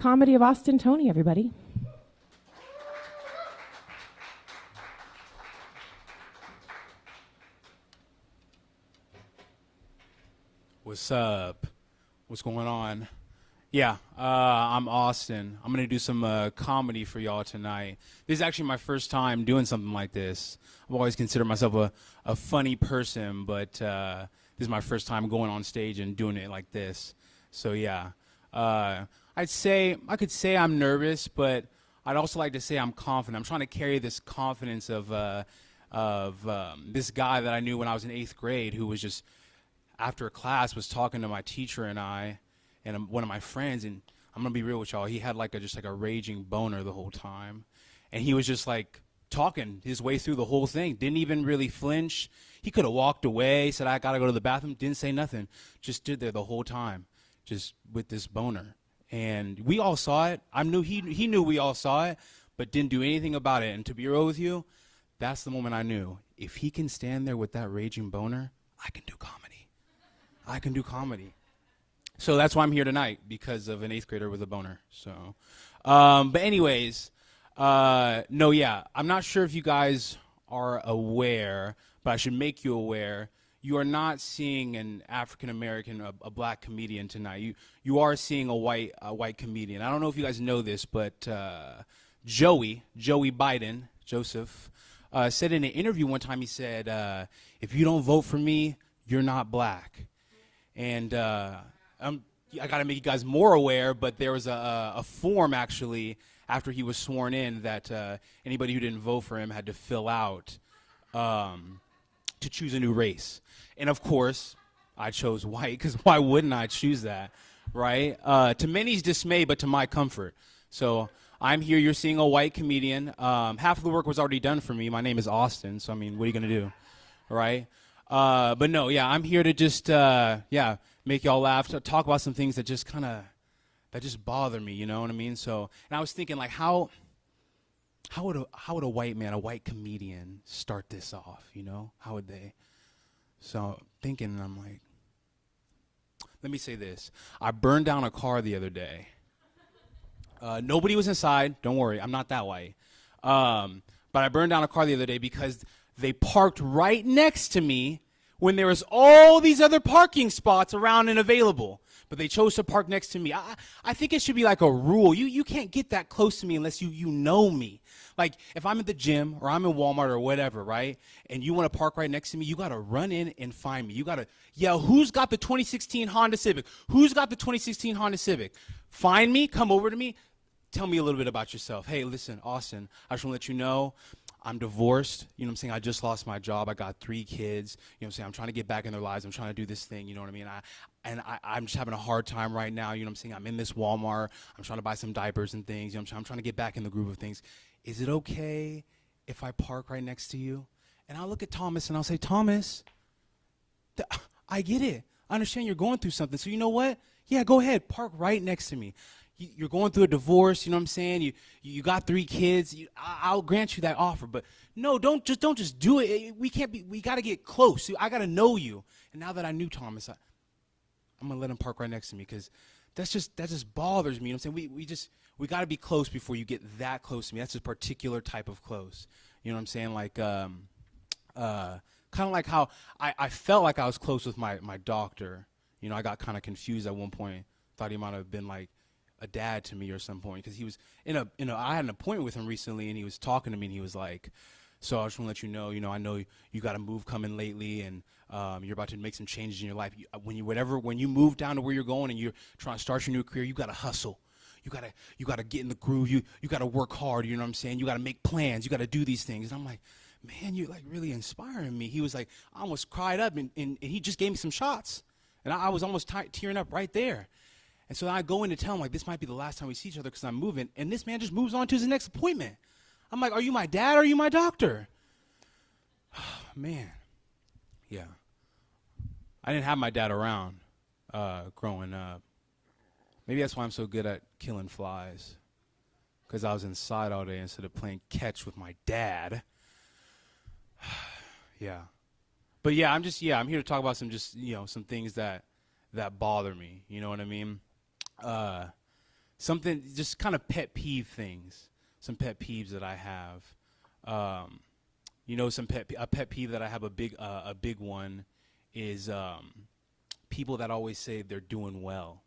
Comedy of Austin, Toney, everybody. What's up? What's going on? Yeah, I'm Austin. I'm going to do some comedy for y'all tonight. This is actually my first time doing something like this. I've always considered myself a funny person, but this is my first time going on stage and doing it like this. So yeah, I could say I'm nervous, but I'd also like to say I'm confident. I'm trying to carry this confidence of this guy that I knew when I was in 8th grade who was just, after a class, was talking to my teacher and I and one of my friends, and I'm gonna be real with y'all, he had just a raging boner the whole time, and he was just like talking his way through the whole thing, didn't even really flinch. He could have walked away, said I gotta go to the bathroom, didn't say nothing, just stood there the whole time just with this boner, and we all saw it. He knew we all saw it, but didn't do anything about it. And to be real with you, that's the moment I knew, if he can stand there with that raging boner, I can do comedy. So that's why I'm here tonight, because of an 8th grader with a boner. So, but anyways, no, yeah, I'm not sure if you guys are aware, but I should make you aware. You are not seeing an African American, a black comedian tonight. You are seeing a white comedian. I don't know if you guys know this, but Joey Biden, Joseph, said in an interview one time, he said, if you don't vote for me, you're not black. And I got to make you guys more aware, but there was a form, actually, after he was sworn in, that anybody who didn't vote for him had to fill out to choose a new race. And, of course, I chose white, because why wouldn't I choose that, right? To many's dismay, but to my comfort. So I'm here. You're seeing a white comedian. Half of the work was already done for me. My name is Austin, so, I mean, what are you going to do, right? But no, yeah, I'm here to just, make y'all laugh, to talk about some things that just that just bother me, you know what I mean? So, and I was thinking, how would a white man, a white comedian start this off, you know? How would they? So, thinking, I'm like, let me say this. I burned down a car the other day. Nobody was inside. Don't worry, I'm not that white. But I burned down a car the other day because they parked right next to me when there was all these other parking spots around and available. But they chose to park next to me. I think it should be like a rule. You can't get that close to me unless you know me. Like, if I'm at the gym or I'm in Walmart or whatever, right, and you want to park right next to me, you got to run in and find me. You got to yell, who's got the 2016 Honda Civic? Who's got the 2016 Honda Civic? Find me, come over to me, tell me a little bit about yourself. Hey, listen, Austin, I just want to let you know, I'm divorced, you know what I'm saying? I just lost my job. I got 3 kids. You know what I'm saying? I'm trying to get back in their lives. I'm trying to do this thing, you know what I mean? I'm just having a hard time right now, you know what I'm saying? I'm in this Walmart. I'm trying to buy some diapers and things. You know what I'm saying? I'm trying to get back in the groove of things. Is it okay if I park right next to you? And I'll look at Thomas and I'll say, Thomas, I get it. I understand you're going through something. So you know what? Yeah, go ahead. Park right next to me. You're going through a divorce, you know what I'm saying? You got 3 kids. I'll grant you that offer, but no, don't just do it. We got to get close. I got to know you. And now that I knew Thomas, I'm gonna let him park right next to me, because that just bothers me. You know what I'm saying? We got to be close before you get that close to me. That's a particular type of close. You know what I'm saying? Like kind of like how I felt like I was close with my doctor. You know, I got kind of confused at one point. Thought he might have been like a dad to me or some point, because he was I had an appointment with him recently, and he was talking to me, and he was like, so I just want to let you know, I know you got a move coming lately, and you're about to make some changes in your life. When you move down to where you're going and you're trying to start your new career, you got to hustle. You got to get in the groove. You got to work hard, you know what I'm saying? You got to make plans. You got to do these things. And I'm like, man, you're like really inspiring me. He was like, I almost cried up, and he just gave me some shots, and I was almost tearing up right there. And so I go in to tell him, like, this might be the last time we see each other because I'm moving. And this man just moves on to his next appointment. I'm like, are you my dad or are you my doctor? Man. Yeah. I didn't have my dad around growing up. Maybe that's why I'm so good at killing flies, because I was inside all day instead of playing catch with my dad. Yeah. But yeah, I'm here to talk about some things that bother me. You know what I mean? something, just kind of pet peeve things, some pet peeves that I have. A pet peeve that I have, a big one is people that always say they're doing well.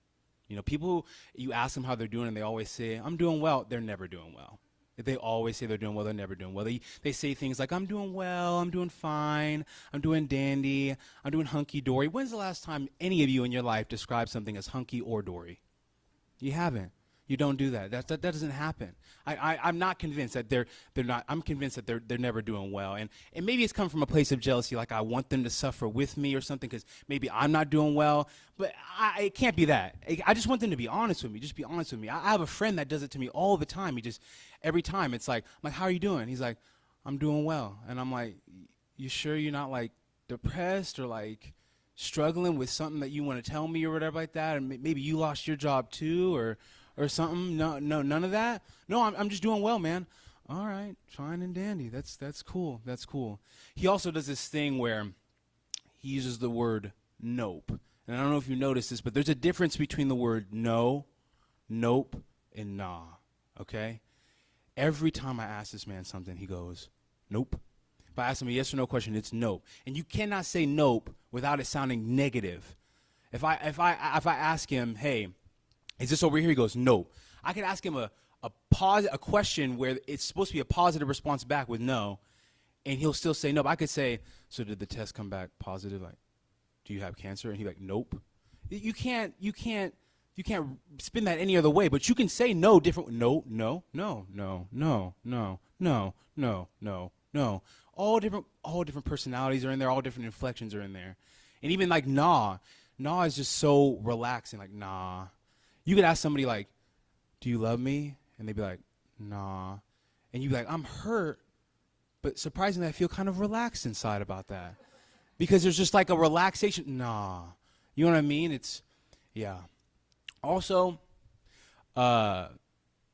People, you ask them how they're doing and they always say, I'm doing well. They're never doing well. If they always say they're doing well, they're never doing well. They say things like, I'm doing well, I'm doing fine, I'm doing dandy, I'm doing hunky-dory. When's the last time any of you in your life described something as hunky or dory? You haven't. You don't do that. That doesn't happen. I'm not convinced that they're not. I'm convinced that they're never doing well. And maybe it's come from a place of jealousy, like I want them to suffer with me or something because maybe I'm not doing well. But it can't be that. I just want them to be honest with me. Just be honest with me. I have a friend that does it to me all the time. Every time it's like, I'm like, how are you doing? He's like, I'm doing well. And I'm like, you sure you're not like depressed or like struggling with something that you want to tell me or whatever like that? And maybe you lost your job too or something. No, none of that. No, I'm just doing well, man. All right, fine and dandy. That's cool. That's cool. He also does this thing where he uses the word nope. And I don't know if you noticed this, but there's a difference between the word no, nope, and nah. Okay? Every time I ask this man something, he goes, nope. If I ask him a yes or no question, it's nope. And you cannot say nope without it sounding negative. If I ask him, hey, is this over here? He goes, no. I could ask him a question where it's supposed to be a positive response back with no, and he'll still say no. But I could say, so did the test come back positive? Like, do you have cancer? And he's like, nope. You can't spin that any other way. But you can say no different. No. All different personalities are in there. All different inflections are in there. And even like nah is just so relaxing. Like nah. You could ask somebody like, do you love me? And they'd be like, nah. And you'd be like, I'm hurt. But surprisingly, I feel kind of relaxed inside about that. Because there's just like a relaxation. Nah. You know what I mean? Yeah. Also, I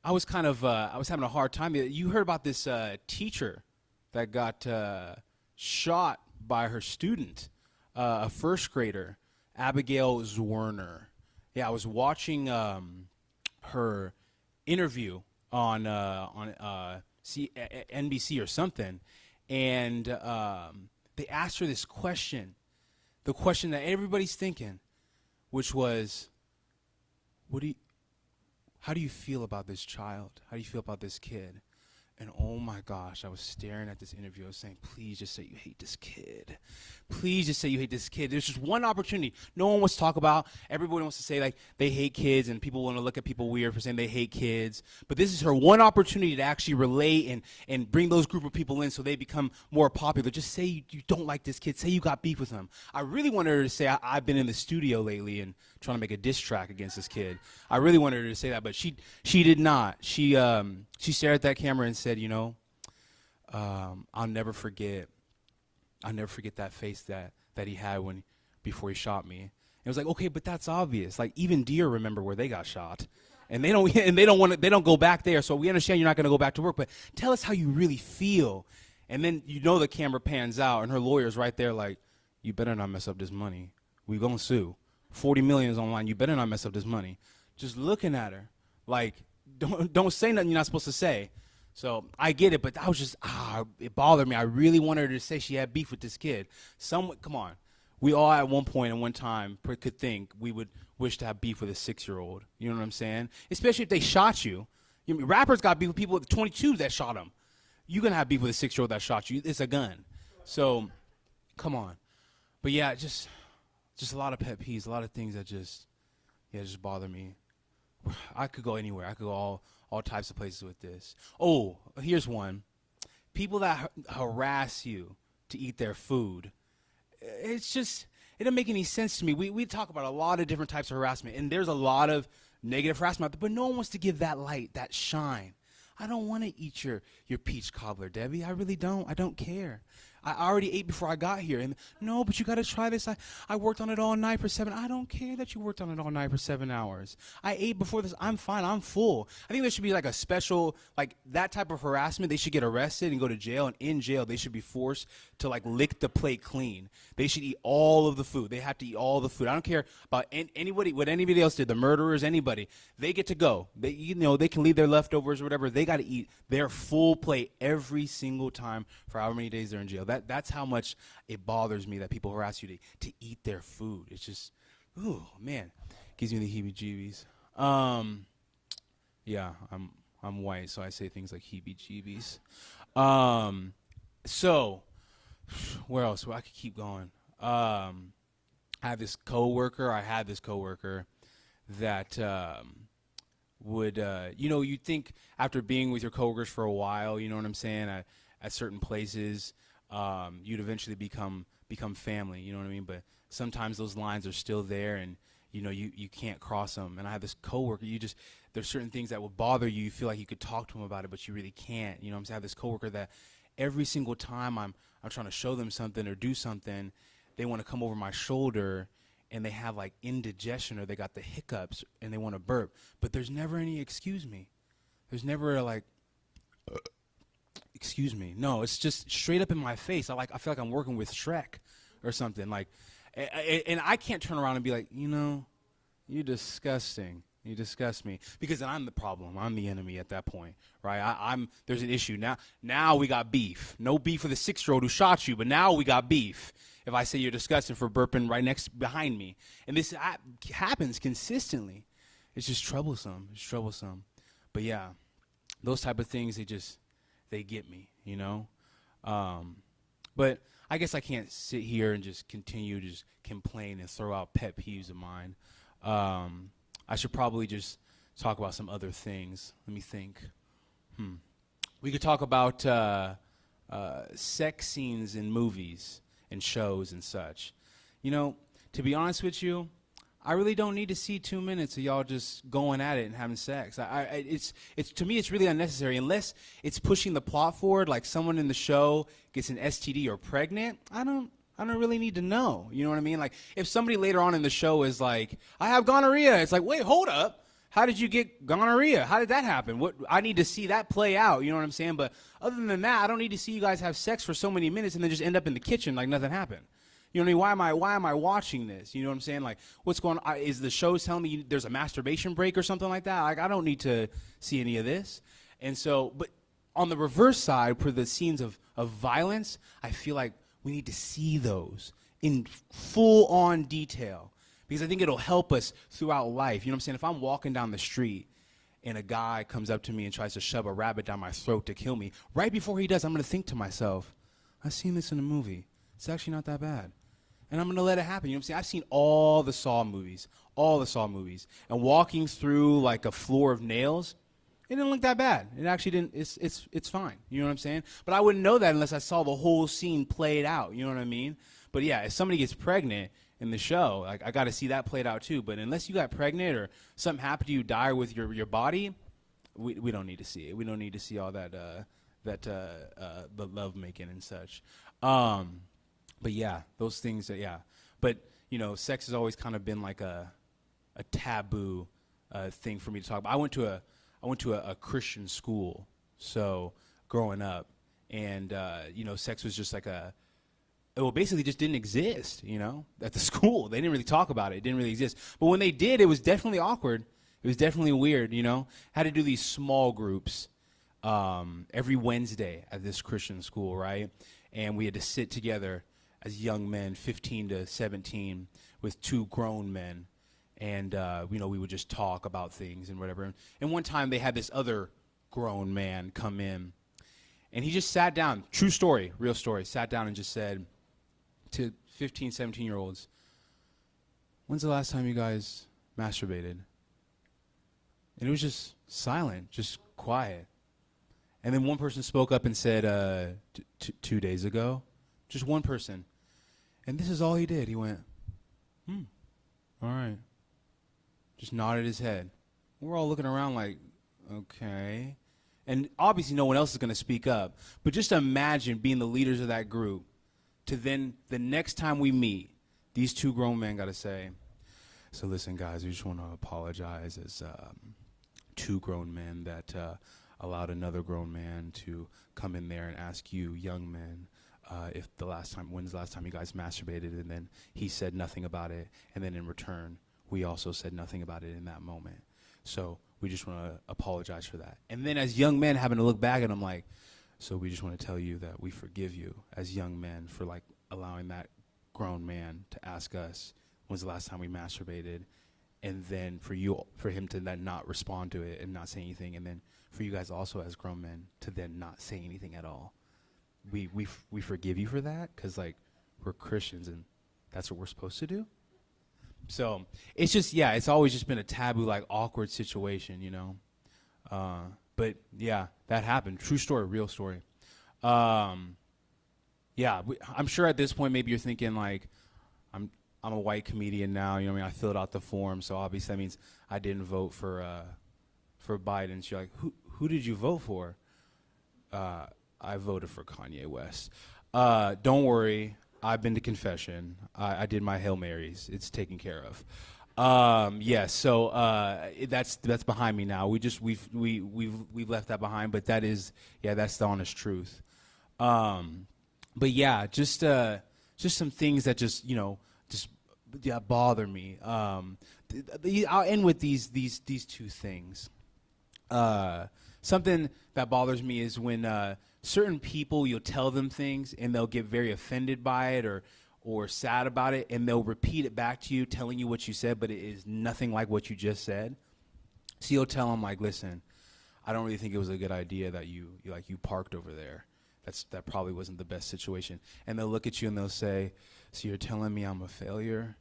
was having a hard time. You heard about this teacher that got shot by her student, a first grader, Abigail Zwerner. Yeah, I was watching her interview on NBC or something, and they asked her this question, the question that everybody's thinking, which was, how do you feel about this child? How do you feel about this kid? And oh my gosh, I was staring at this interview. I was saying, please just say you hate this kid. Please just say you hate this kid. There's just one opportunity. No one wants to talk about. Everybody wants to say like they hate kids, and people want to look at people weird for saying they hate kids. But this is her one opportunity to actually relate and bring those group of people in so they become more popular. Just say you don't like this kid. Say you got beef with him. I really wanted her to say I've been in the studio lately and trying to make a diss track against this kid. I really wanted her to say that, but she did not. She stared at that camera and said, I'll never forget that face that he had before he shot me. And it was like, okay, but that's obvious. Like even deer remember where they got shot, and they don't go back there. So we understand you're not going to go back to work, but tell us how you really feel. And then the camera pans out, and her lawyer's right there, like, you better not mess up this money. We gonna sue. 40 million is online. You better not mess up this money. Just looking at her, like, don't say nothing you're not supposed to say. So I get it, but I was just, it bothered me. I really wanted her to say she had beef with this kid. Come on. We all at one point and one time could think we would wish to have beef with a 6-year-old. You know what I'm saying? Especially if they shot you. Rappers got beef with people at 22 that shot them. You're going to have beef with a 6-year-old that shot you. It's a gun. So, come on. But yeah, just a lot of pet peeves, a lot of things that just bother me. I could go anywhere. I could go all types of places with this. Oh, here's one. People that harass you to eat their food. It doesn't make any sense to me. We talk about a lot of different types of harassment, and there's a lot of negative harassment out there, but no one wants to give that light, that shine. I don't want to eat your peach cobbler, Debbie. I really don't. I don't care. I already ate before I got here. And no, but you got to try this. I worked on it all night for 7. I don't care that you worked on it all night for 7 hours. I ate before this. I'm fine. I'm full. I think there should be like a special, like that type of harassment. They should get arrested and go to jail. And in jail, they should be forced to like lick the plate clean. They should eat all of the food. They have to eat all the food. I don't care about anybody, what anybody else did, the murderers, anybody. They get to go. They, they can leave their leftovers or whatever. They got to eat their full plate every single time for however many days they're in jail. That's how much it bothers me that people harass you to eat their food. It's just, ooh, man, gives me the heebie-jeebies. Yeah, I'm white, so I say things like heebie-jeebies. So, where else? Well, I could keep going. I had this coworker that would, you'd think after being with your coworkers for a while, you know what I'm saying, at certain places, you'd eventually become family, you know what I mean? But sometimes those lines are still there, and you can't cross them. And I have this coworker, there's certain things that will bother you. You feel like you could talk to them about it, but you really can't. You know what I'm saying? I have this coworker that every single time I'm trying to show them something or do something, they want to come over my shoulder and they have like indigestion or they got the hiccups and they want to burp. But there's never any excuse me. There's never like excuse me. No, it's just straight up in my face. I feel like I'm working with Shrek or something. Like, and I can't turn around and be like, you're disgusting. You disgust me, because then I'm the problem. I'm the enemy at that point, right? There's an issue now. Now we got beef. No beef with a 6-year-old who shot you, but now we got beef. If I say you're disgusting for burping right behind me, and this happens consistently, it's just troublesome. It's troublesome. But yeah, those type of things, they get me, But I guess I can't sit here and just continue to just complain and throw out pet peeves of mine. I should probably just talk about some other things. Let me think. We could talk about sex scenes in movies and shows and such. To be honest with you, I really don't need to see 2 minutes of y'all just going at it and having sex. It's to me, it's really unnecessary unless it's pushing the plot forward. Like someone in the show gets an STD or pregnant. I don't really need to know. You know what I mean? Like if somebody later on in the show is like, I have gonorrhea. It's like, wait, hold up. How did you get gonorrhea? How did that happen? I need to see that play out. You know what I'm saying? But other than that, I don't need to see you guys have sex for so many minutes and then just end up in the kitchen like nothing happened. You know what I mean? Why am I watching this? You know what I'm saying? Like, what's going on? Is the show telling me there's a masturbation break or something like that? Like, I don't need to see any of this. And so, but on the reverse side, for the scenes of violence, I feel like we need to see those in full-on detail, because I think it'll help us throughout life. You know what I'm saying? If I'm walking down the street and a guy comes up to me and tries to shove a rabbit down my throat to kill me, right before he does, I'm going to think to myself, I've seen this in a movie. It's actually not that bad. And I'm going to let it happen. You know what I'm saying? I've seen all the Saw movies. And walking through like a floor of nails, it didn't look that bad. It actually didn't. It's fine. You know what I'm saying? But I wouldn't know that unless I saw the whole scene played out. You know what I mean? But yeah, if somebody gets pregnant in the show, like I got to see that played out too. But unless you got pregnant or something happened to you, die with your body, we don't need to see it. We don't need to see all that the love making and such. But yeah, those things. But sex has always kind of been like a taboo thing for me to talk about. I went to a Christian school, so growing up, and sex was just like basically just didn't exist, at the school. They didn't really talk about it. It didn't really exist. But when they did, it was definitely awkward. It was definitely weird, Had to do these small groups every Wednesday at this Christian school, right? And we had to sit together as young men, 15 to 17, with 2 grown men. And, we would just talk about things and whatever. And one time they had this other grown man come in. And he just sat down, true story, real story, sat down and just said to 15, 17-year-olds, when's the last time you guys masturbated? And it was just silent, just quiet. And then one person spoke up and said, 2 days ago. Just one person. And this is all he did. He went, all right. Just nodded his head. We're all looking around like, okay. And obviously no one else is going to speak up. But just imagine being the leaders of that group to then the next time we meet, these two grown men got to say, so listen, guys, we just want to apologize as two grown men that allowed another grown man to come in there and ask you, young men, when's the last time you guys masturbated? And then he said nothing about it. And then in return, we also said nothing about it in that moment. So we just want to apologize for that. And then as young men having to look back at him like, so we just want to tell you that we forgive you as young men for like allowing that grown man to ask us, when's the last time we masturbated? And then for him to then not respond to it and not say anything. And then for you guys also as grown men to then not say anything at all. We forgive you for that because like we're Christians and that's what we're supposed to do. So it's just, yeah, it's always just been a taboo, like awkward situation, you know. But yeah, that happened. True story, real story. Yeah, I'm sure at this point maybe you're thinking like, I'm a white comedian now. You know what I mean? I filled out the form, so obviously that means I didn't vote for Biden. So you're like, who did you vote for? I voted for Kanye West. Don't worry, I've been to confession. I did my Hail Marys. It's taken care of. So that's behind me now. We've left that behind, but that's the honest truth. But yeah, just some things that just bother me. I'll end with these two things. Something that bothers me is when certain people, you'll tell them things and they'll get very offended by it or sad about it, and they'll repeat it back to you, telling you what you said, but it is nothing like what you just said. So you'll tell them like, listen, I don't really think it was a good idea that you parked over there. That probably wasn't the best situation. And they'll look at you and they'll say, so you're telling me I'm a failure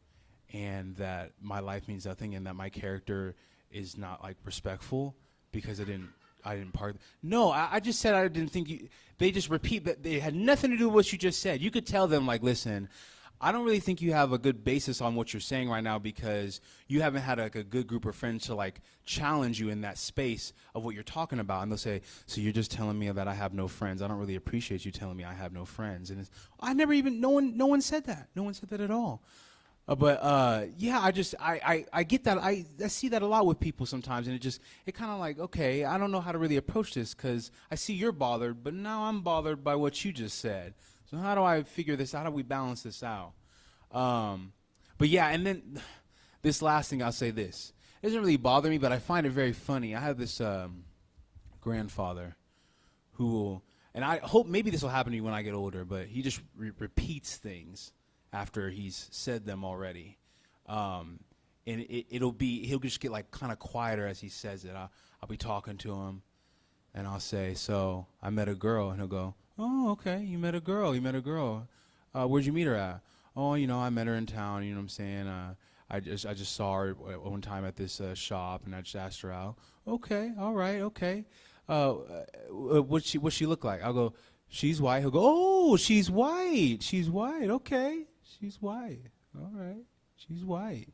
and that my life means nothing and that my character is not like respectful because I didn't park. No, I just said I didn't think you. They just repeat that. They had nothing to do with what you just said. You could tell them like, listen, I don't really think you have a good basis on what you're saying right now because you haven't had like a good group of friends to like challenge you in that space of what you're talking about. And they'll say, so you're just telling me that I have no friends. I don't really appreciate you telling me I have no friends. And no one said that. No one said that at all. Yeah, I get that. I see that a lot with people sometimes, and it kind of like, okay, I don't know how to really approach this because I see you're bothered, but now I'm bothered by what you just said. So how do I figure this? How do we balance this out? But yeah, and then this last thing, I'll say this. It doesn't really bother me, but I find it very funny. I have this grandfather who will, and I hope maybe this will happen to me when I get older, but he just repeats things after he's said them already. And he'll just get like kind of quieter as he says it. I'll be talking to him and I'll say, so I met a girl, and he'll go, oh, okay, you met a girl. Where'd you meet her at? Oh, I met her in town, you know what I'm saying? I just saw her one time at this shop, and I just asked her out. Okay, all right, okay. What's she look like? I'll go, she's white. He'll go, oh, she's white, okay. She's white. All right. She's white.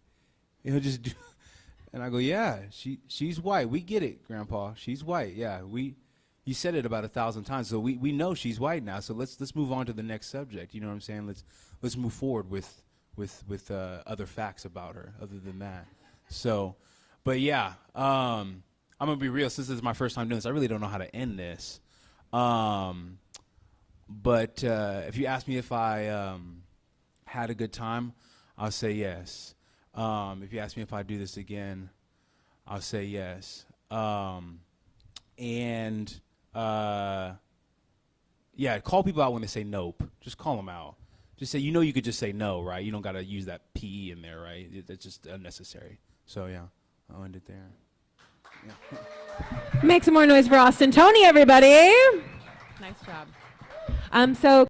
He'll just do, and I go, yeah, she's white. We get it, Grandpa. She's white. Yeah, you said it about 1,000 times, so we know she's white now. So let's move on to the next subject. You know what I'm saying? Let's move forward with other facts about her other than that. So, but yeah, I'm gonna be real. Since this is my first time doing this, I really don't know how to end this. But if you ask me if I had a good time, I'll say yes. If you ask me if I do this again, I'll say yes. Yeah, call people out when they say nope. Just call them out. Just say, you could just say no, right? You don't got to use that PE in there, right? That's just unnecessary. So, yeah, I'll end it there. Yeah. Make some more noise for Austin Toney, everybody. Nice job. So